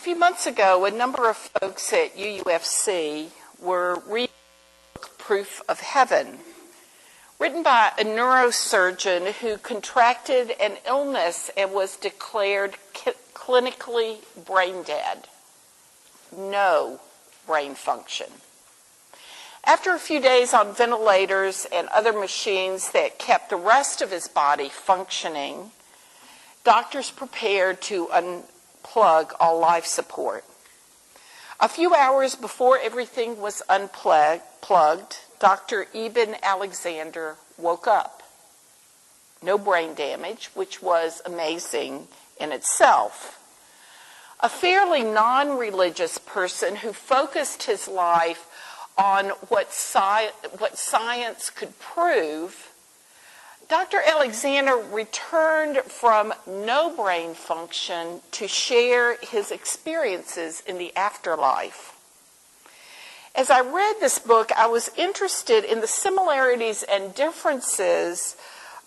A few months ago, a number of folks at UUFC were reading the book Proof of Heaven, written by a neurosurgeon who contracted an illness and was declared clinically brain dead. No brain function. After a few days on ventilators and other machines that kept the rest of his body functioning, doctors prepared to unplug all life support. A few hours before everything was unplugged, Dr. Eben Alexander woke up. No brain damage, which was amazing in itself. A fairly non-religious person who focused his life on what science could prove, Dr. Alexander returned from no brain function to share his experiences in the afterlife. As I read this book, I was interested in the similarities and differences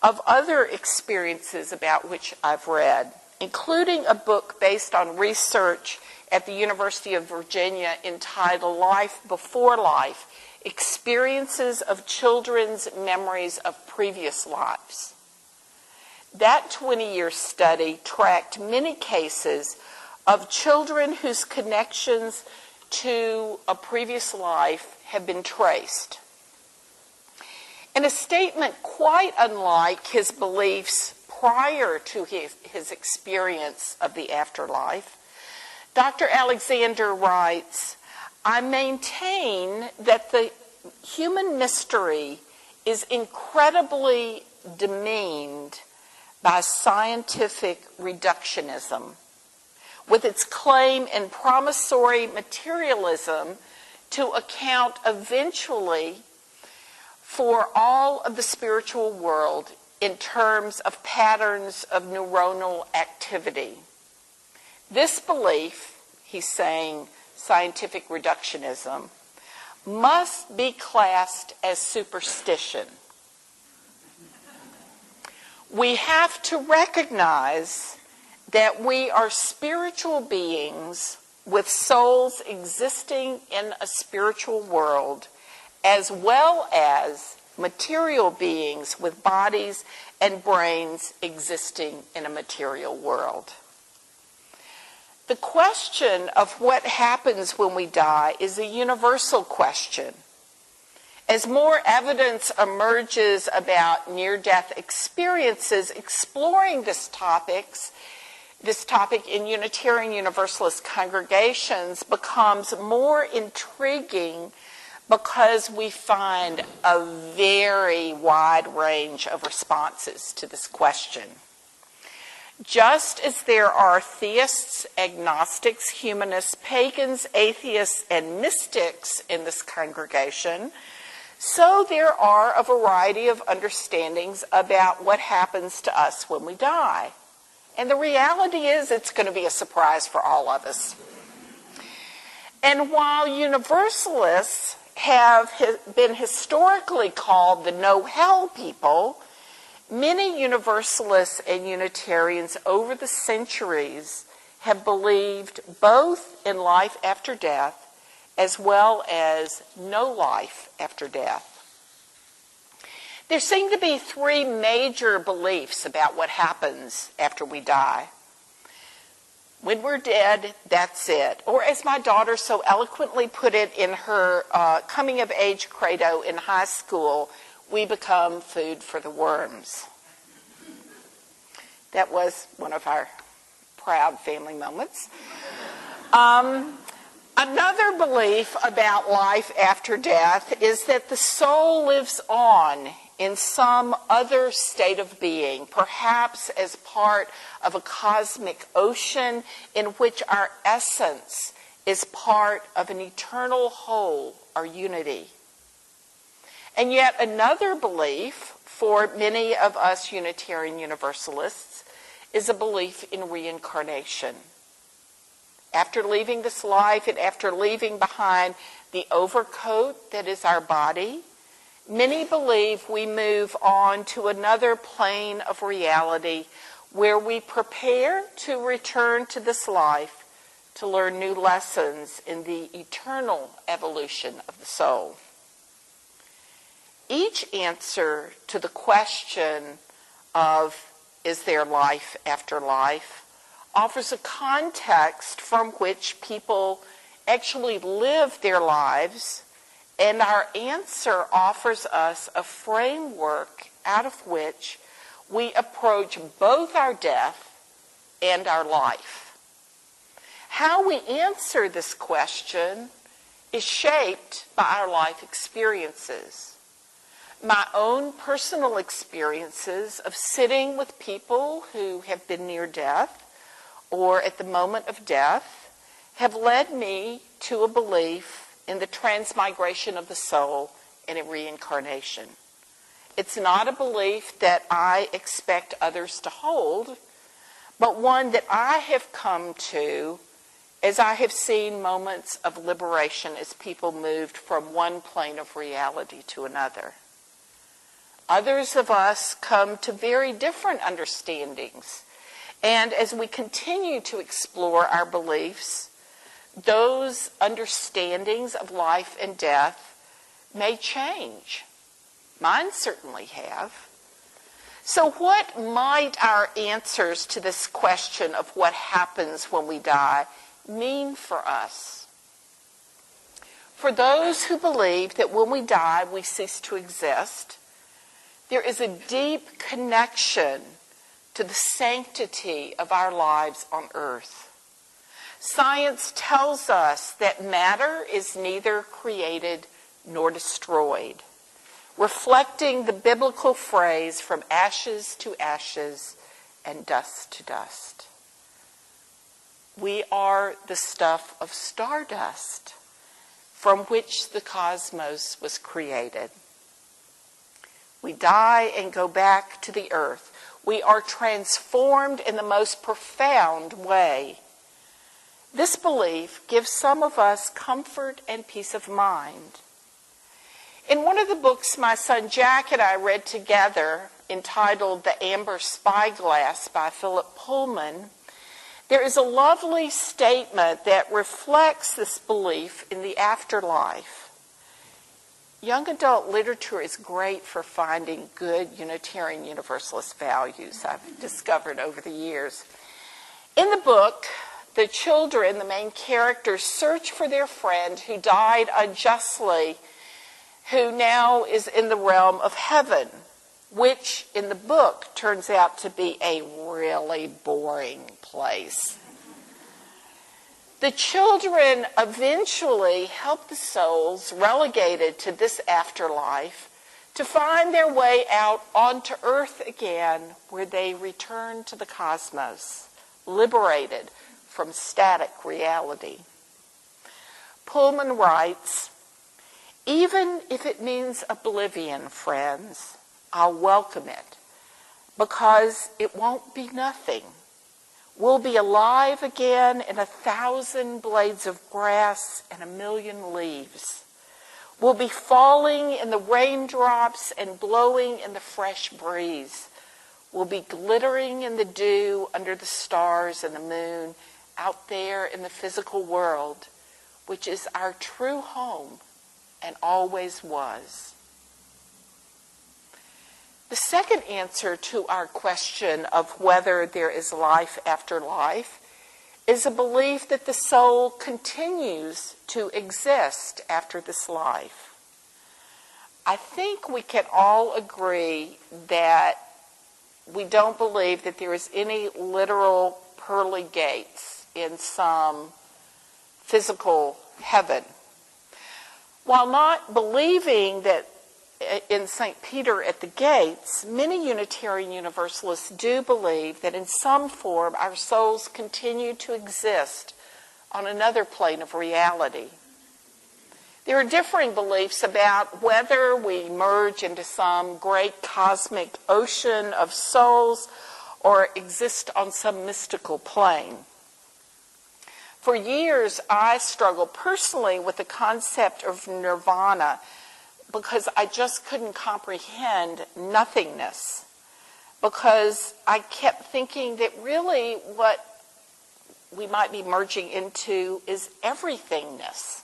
of other experiences about which I've read, including a book based on research at the University of Virginia entitled Life Before Life: Experiences of Children's Memories of Previous Lives. That 20-year study tracked many cases of children whose connections to a previous life have been traced. In a statement quite unlike his beliefs prior to his experience of the afterlife, Dr. Alexander writes, "I maintain that the human mystery is incredibly demeaned by scientific reductionism, with its claim and promissory materialism to account eventually for all of the spiritual world in terms of patterns of neuronal activity. This belief," he's saying, scientific reductionism, "must be classed as superstition. We have to recognize that we are spiritual beings with souls existing in a spiritual world, as well as material beings with bodies and brains existing in a material world." The question of what happens when we die is a universal question. As more evidence emerges about near-death experiences, exploring this topic in Unitarian Universalist congregations becomes more intriguing because we find a very wide range of responses to this question. Just as there are theists, agnostics, humanists, pagans, atheists, and mystics in this congregation, so there are a variety of understandings about what happens to us when we die. And the reality is it's going to be a surprise for all of us. And while Universalists have been historically called the no-hell people, many Universalists and Unitarians over the centuries have believed both in life after death as well as no life after death. There seem to be three major beliefs about what happens after we die. When we're dead, that's it. Or as my daughter so eloquently put it in her coming-of-age credo in high school, we become food for the worms. That was one of our proud family moments. Another belief about life after death is that the soul lives on in some other state of being, perhaps as part of a cosmic ocean in which our essence is part of an eternal whole or unity. And yet another belief for many of us Unitarian Universalists is a belief in reincarnation. After leaving this life and after leaving behind the overcoat that is our body, many believe we move on to another plane of reality where we prepare to return to this life to learn new lessons in the eternal evolution of the soul. Each answer to the question of, is there life after life, offers a context from which people actually live their lives, and our answer offers us a framework out of which we approach both our death and our life. How we answer this question is shaped by our life experiences. My own personal experiences of sitting with people who have been near death or at the moment of death have led me to a belief in the transmigration of the soul and in reincarnation. It's not a belief that I expect others to hold, but one that I have come to as I have seen moments of liberation as people moved from one plane of reality to another. Others of us come to very different understandings, and as we continue to explore our beliefs, those understandings of life and death may change. Mine certainly have. So what might our answers to this question of what happens when we die mean for us? For those who believe that when we die we cease to exist, there is a deep connection to the sanctity of our lives on earth. Science tells us that matter is neither created nor destroyed, reflecting the biblical phrase from ashes to ashes and dust to dust. We are the stuff of stardust from which the cosmos was created. We die and go back to the earth. We are transformed in the most profound way. This belief gives some of us comfort and peace of mind. In one of the books my son Jack and I read together, entitled The Amber Spyglass by Philip Pullman, there is a lovely statement that reflects this belief in the afterlife. Young adult literature is great for finding good Unitarian Universalist values, I've discovered over the years. In the book, the children, the main characters, search for their friend who died unjustly, who now is in the realm of heaven, which in the book turns out to be a really boring place. The children eventually help the souls relegated to this afterlife to find their way out onto earth again, where they return to the cosmos, liberated from static reality. Pullman writes, "Even if it means oblivion, friends, I'll welcome it, because it won't be nothing. We'll be alive again in 1,000 blades of grass and 1,000,000 leaves. We'll be falling in the raindrops and blowing in the fresh breeze. We'll be glittering in the dew under the stars and the moon out there in the physical world, which is our true home and always was." The second answer to our question of whether there is life after life is a belief that the soul continues to exist after this life. I think we can all agree that we don't believe that there is any literal pearly gates in some physical heaven. While not believing that in St. Peter at the gates, many Unitarian Universalists do believe that in some form our souls continue to exist on another plane of reality. There are differing beliefs about whether we merge into some great cosmic ocean of souls or exist on some mystical plane. For years, I struggled personally with the concept of nirvana, because I just couldn't comprehend nothingness. Because I kept thinking that really what we might be merging into is everythingness.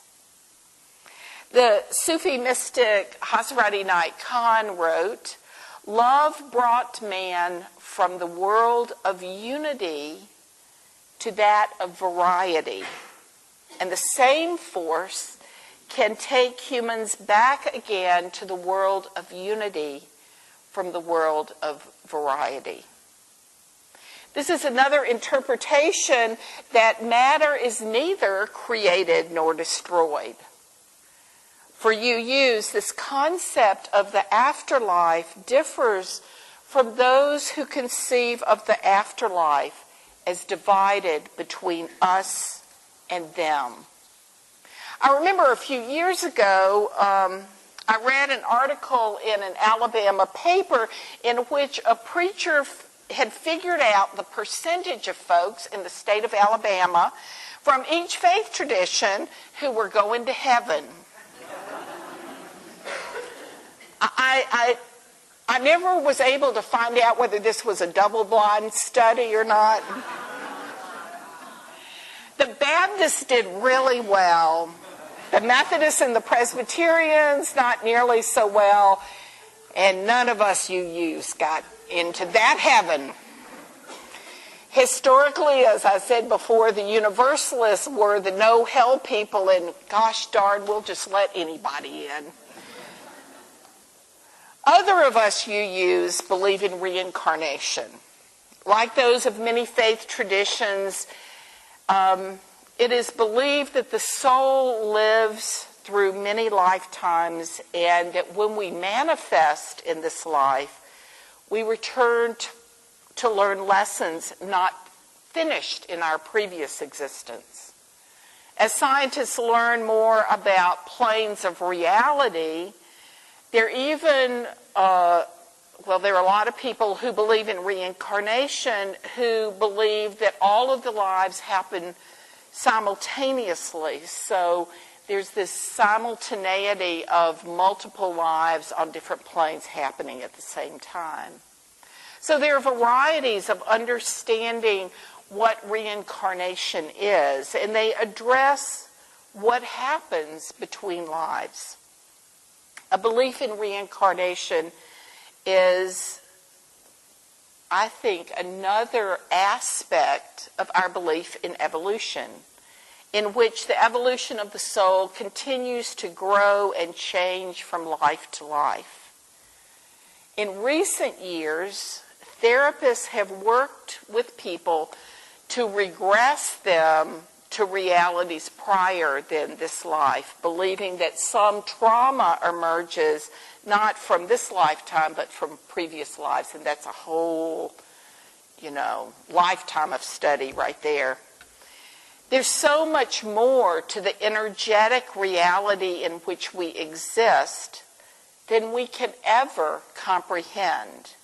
The Sufi mystic Hazrat Inayat Khan wrote, "Love brought man from the world of unity to that of variety. And the same force can take humans back again to the world of unity from the world of variety." This is another interpretation that matter is neither created nor destroyed. For UUs, this concept of the afterlife differs from those who conceive of the afterlife as divided between us and them. I remember a few years ago, I read an article in an Alabama paper in which a preacher had figured out the percentage of folks in the state of Alabama from each faith tradition who were going to heaven. I never was able to find out whether this was a double-blind study or not. The Baptists did really well. The Methodists and the Presbyterians, not nearly so well. And none of us UUs got into that heaven. Historically, as I said before, the Universalists were the no-hell people, and gosh darn, we'll just let anybody in. Other of us UUs believe in reincarnation. Like those of many faith traditions, it is believed that the soul lives through many lifetimes, and that when we manifest in this life, we return to learn lessons not finished in our previous existence. As scientists learn more about planes of reality, there are a lot of people who believe in reincarnation who believe that all of the lives happen simultaneously. So there's this simultaneity of multiple lives on different planes happening at the same time. So there are varieties of understanding what reincarnation is, and they address what happens between lives. A belief in reincarnation is, I think, another aspect of our belief in evolution, in which the evolution of the soul continues to grow and change from life to life. In recent years, therapists have worked with people to regress them to realities prior than this life, believing that some trauma emerges not from this lifetime but from previous lives, and that's a whole, lifetime of study right there. There's so much more to the energetic reality in which we exist than we can ever comprehend.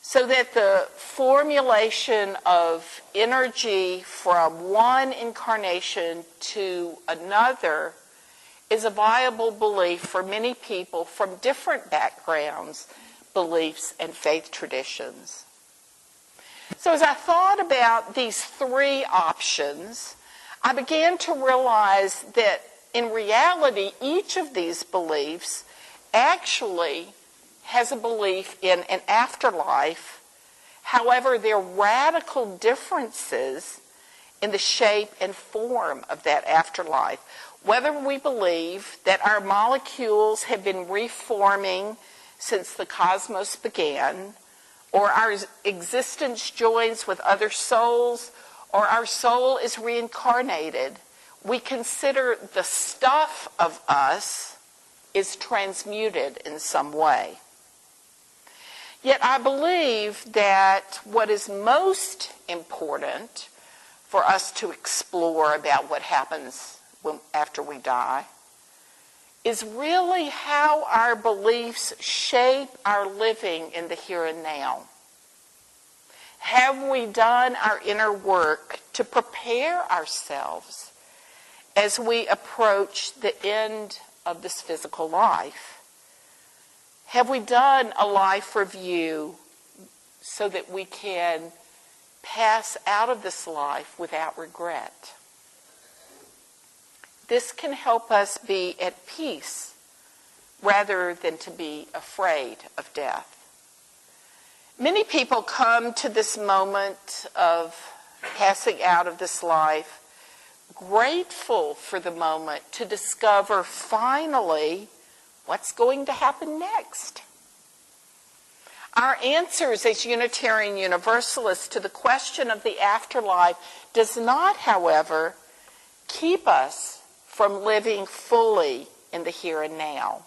So that the formulation of energy from one incarnation to another is a viable belief for many people from different backgrounds, beliefs, and faith traditions. So as I thought about these three options, I began to realize that in reality, each of these beliefs actually has a belief in an afterlife. However, there are radical differences in the shape and form of that afterlife. Whether we believe that our molecules have been reforming since the cosmos began, or our existence joins with other souls, or our soul is reincarnated, we consider the stuff of us is transmuted in some way. Yet I believe that what is most important for us to explore about what happens after we die is really how our beliefs shape our living in the here and now. Have we done our inner work to prepare ourselves as we approach the end of this physical life? Have we done a life review so that we can pass out of this life without regret. This can help us be at peace rather than to be afraid of death. Many people come to this moment of passing out of this life grateful for the moment to discover finally what's going to happen next. Our answers as Unitarian Universalists to the question of the afterlife does not, however, keep us from living fully in the here and now.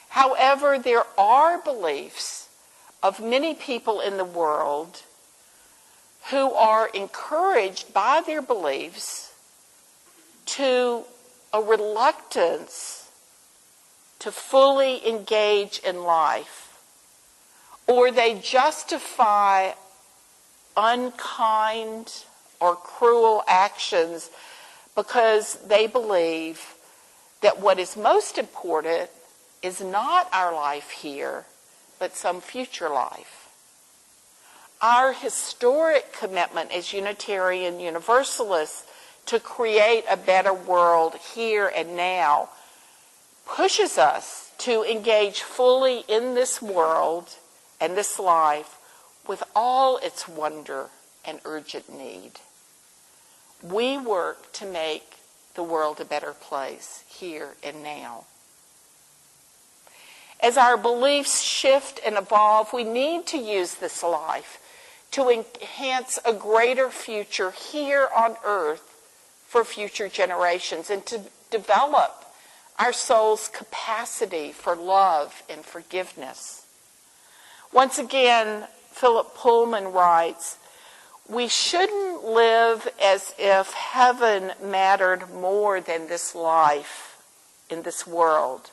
However, there are beliefs of many people in the world who are encouraged by their beliefs to a reluctance to fully engage in life, or they justify unkind or cruel actions because they believe that what is most important is not our life here, but some future life. Our historic commitment as Unitarian Universalists to create a better world here and now pushes us to engage fully in this world and this life with all its wonder and urgent need. We work to make the world a better place here and now. As our beliefs shift and evolve, we need to use this life to enhance a greater future here on earth for future generations and to develop our soul's capacity for love and forgiveness. Once again, Philip Pullman writes, "We shouldn't live as if heaven mattered more than this life in this world,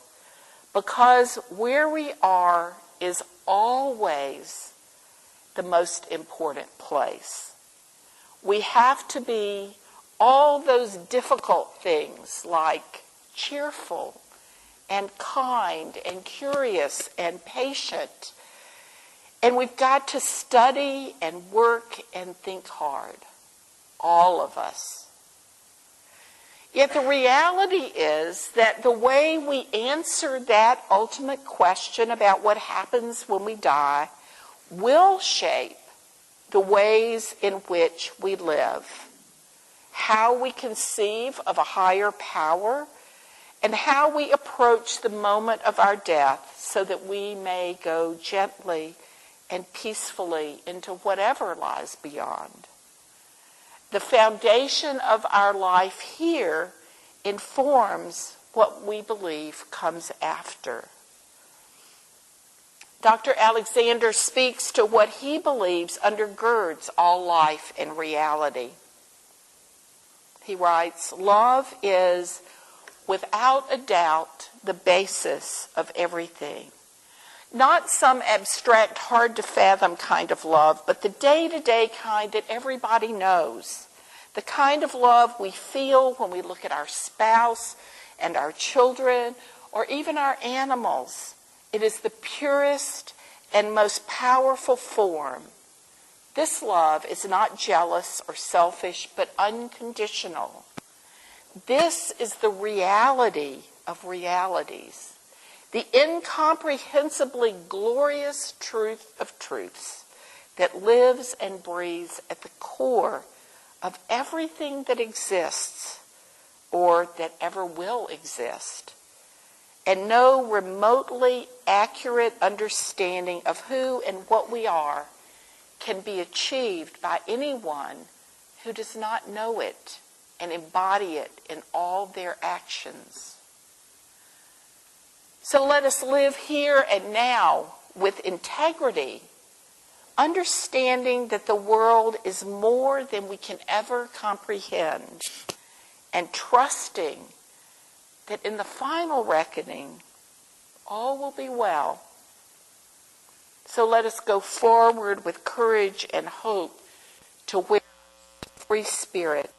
because where we are is always the most important place. We have to be all those difficult things like cheerful and kind and curious and patient. And we've got to study and work and think hard, all of us. Yet the reality is that the way we answer that ultimate question about what happens when we die will shape the ways in which we live, how we conceive of a higher power, and how we approach the moment of our death so that we may go gently and peacefully into whatever lies beyond. The foundation of our life here informs what we believe comes after. Dr. Alexander speaks to what he believes undergirds all life and reality. He writes, "Love is, without a doubt, the basis of everything. Not some abstract, hard-to-fathom kind of love, but the day-to-day kind that everybody knows. The kind of love we feel when we look at our spouse and our children, or even our animals. It is the purest and most powerful form. This love is not jealous or selfish, but unconditional. This is the reality of realities, the incomprehensibly glorious truth of truths that lives and breathes at the core of everything that exists or that ever will exist. And no remotely accurate understanding of who and what we are can be achieved by anyone who does not know it and embody it in all their actions. So let us live here and now with integrity, understanding that the world is more than we can ever comprehend, and trusting that in the final reckoning, all will be well. So let us go forward with courage and hope to where free spirit